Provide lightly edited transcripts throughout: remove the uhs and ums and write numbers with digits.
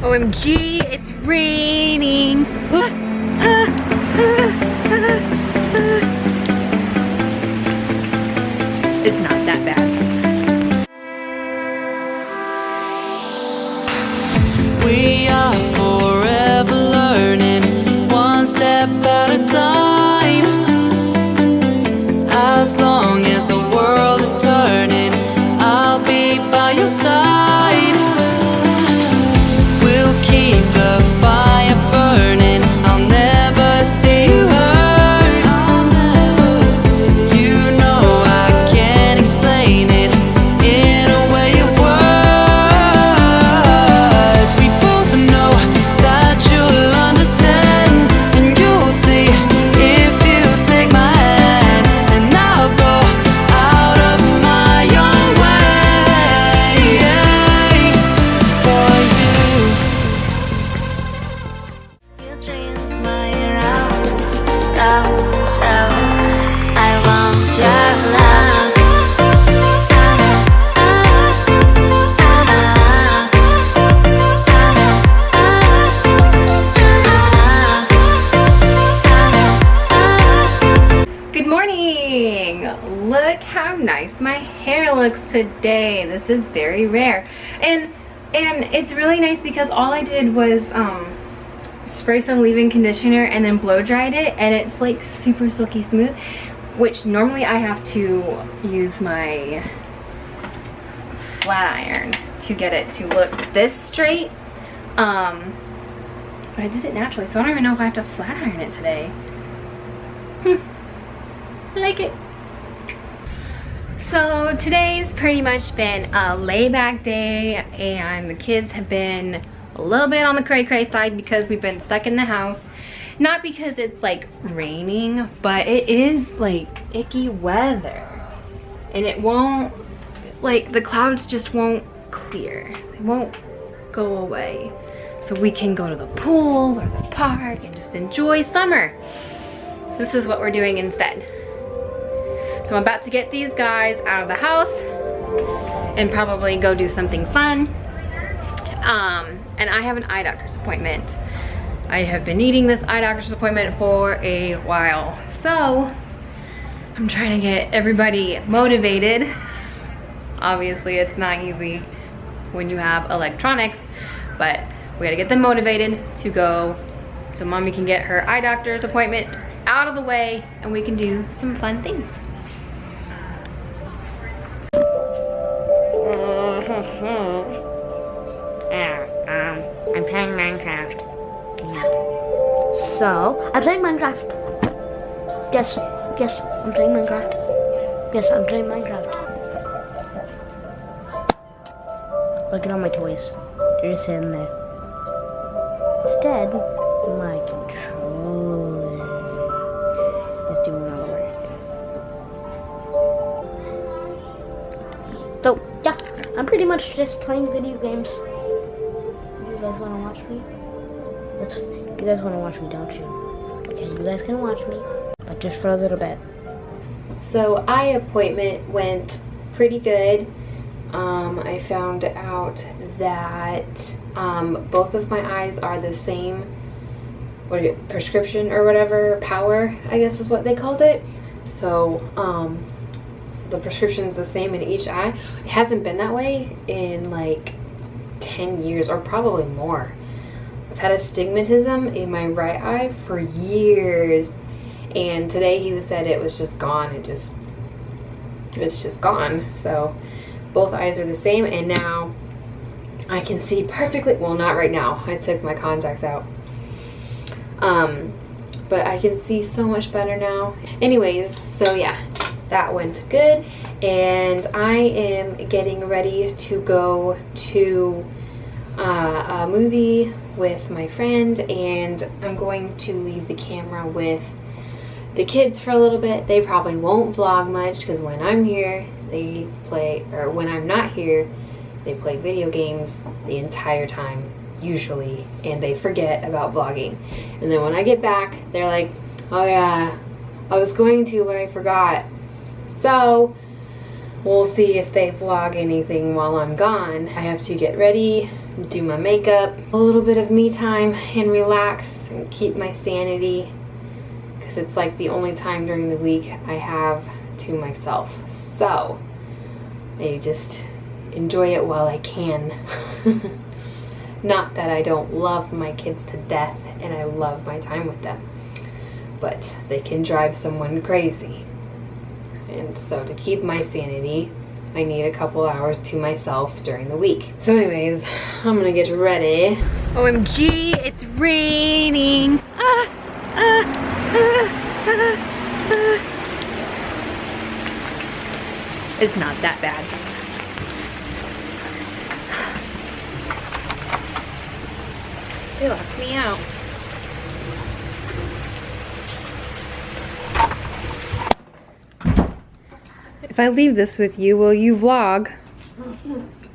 OMG, it's raining. It's not that bad. We are forever learning, one step at a time. As long as the world is turning, I'll be by your side. We'll keep the fire burning, I'll never see you hurt. You know I can't explain it in a way of words. We both know that you'll understand, and you'll see if you take my hand, and I'll go out of my own way for you. You drink my rose, rose, rose. I want your love. Sana, sana, sana, sana. Good morning! Look how nice my hair looks today. This is very rare. And it's really nice because all I did was spray some leave-in conditioner and then blow dried it, and it's like super silky smooth, which normally I have to use my flat iron to get it to look this straight. But I did it naturally, so I don't even know if I have to flat iron it today. I like it. So today's pretty much been a layback day, and the kids have been a little bit on the cray-cray side because we've been stuck in the house. Not because it's like raining, but it is like icky weather, and it won't, like, the clouds just won't clear. They won't go away, so we can go to the pool or the park and just enjoy summer. This is what we're doing instead. So I'm about to get these guys out of the house and probably go do something fun. And I have an eye doctor's appointment. I have been needing this eye doctor's appointment for a while. So I'm trying to get everybody motivated. Obviously it's not easy when you have electronics, but we gotta get them motivated to go so mommy can get her eye doctor's appointment out of the way and we can do some fun things. I'm playing Minecraft. Yeah. So, I'm playing Minecraft. Yes, I'm playing Minecraft. Yes, I'm playing Minecraft. Look at all my toys. They're just sitting there. Instead, my controller is doing all the work. So, yeah, I'm pretty much just playing video games. You guys want to watch me? You guys want to watch me, don't you? Okay, you guys can watch me, but just for a little bit. So eye appointment went pretty good. I found out that both of my eyes are the same, prescription or whatever, power, I guess is what they called it. So the prescription's the same in each eye. It hasn't been that way in like 10 years or probably more. I've had astigmatism in my right eye for years, and today he said it was just gone. It's just gone. So both eyes are the same, and now I can see perfectly. Well, not right now, I took my contacts out, but I can see so much better now. Anyways, so yeah, that went good, and I am getting ready to go to a movie with my friend, and I'm going to leave the camera with the kids for a little bit. They probably won't vlog much because when I'm here they play, or when I'm not here they play video games the entire time usually, and they forget about vlogging. And then when I get back they're like, oh yeah, I was going to, but I forgot. So we'll see if they vlog anything while I'm gone. I have to get ready do my makeup, a little bit of me time and relax and keep my sanity, because it's like the only time during the week I have to myself. So maybe just enjoy it while I can. Not that I don't love my kids to death and I love my time with them, but they can drive someone crazy. And so to keep my sanity, I need a couple hours to myself during the week. So anyways, I'm gonna get ready. OMG, it's raining. It's not that bad. It locks me out. If I leave this with you, will you vlog?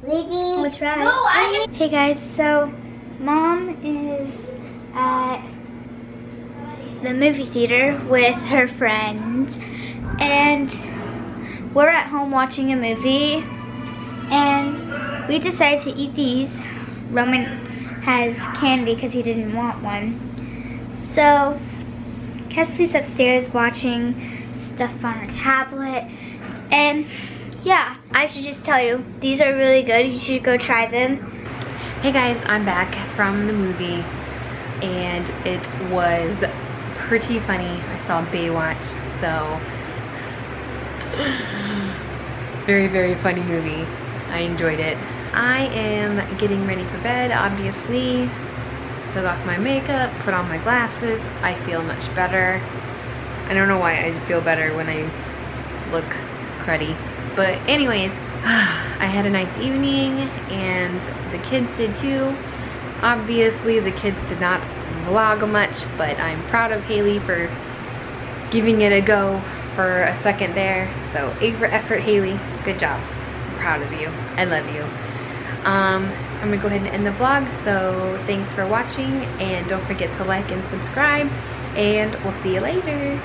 We'll try. Hey guys, so Mom is at the movie theater with her friends, and we're at home watching a movie, and we decided to eat these. Roman has candy because he didn't want one. So Kesley's upstairs watching stuff on her tablet. And yeah, I should just tell you, these are really good. You should go try them. Hey guys, I'm back from the movie and it was pretty funny. I saw Baywatch, so very, very funny movie. I enjoyed it. I am getting ready for bed, obviously. Took off my makeup, put on my glasses. I feel much better. I don't know why I feel better when I look cruddy. But anyways, I had a nice evening and the kids did too. Obviously the kids did not vlog much, but I'm proud of Haley for giving it a go for a second there. So A for effort, Haley. Good job. I'm proud of you. I love you. I'm gonna go ahead and end the vlog. So thanks for watching and don't forget to like and subscribe and we'll see you later.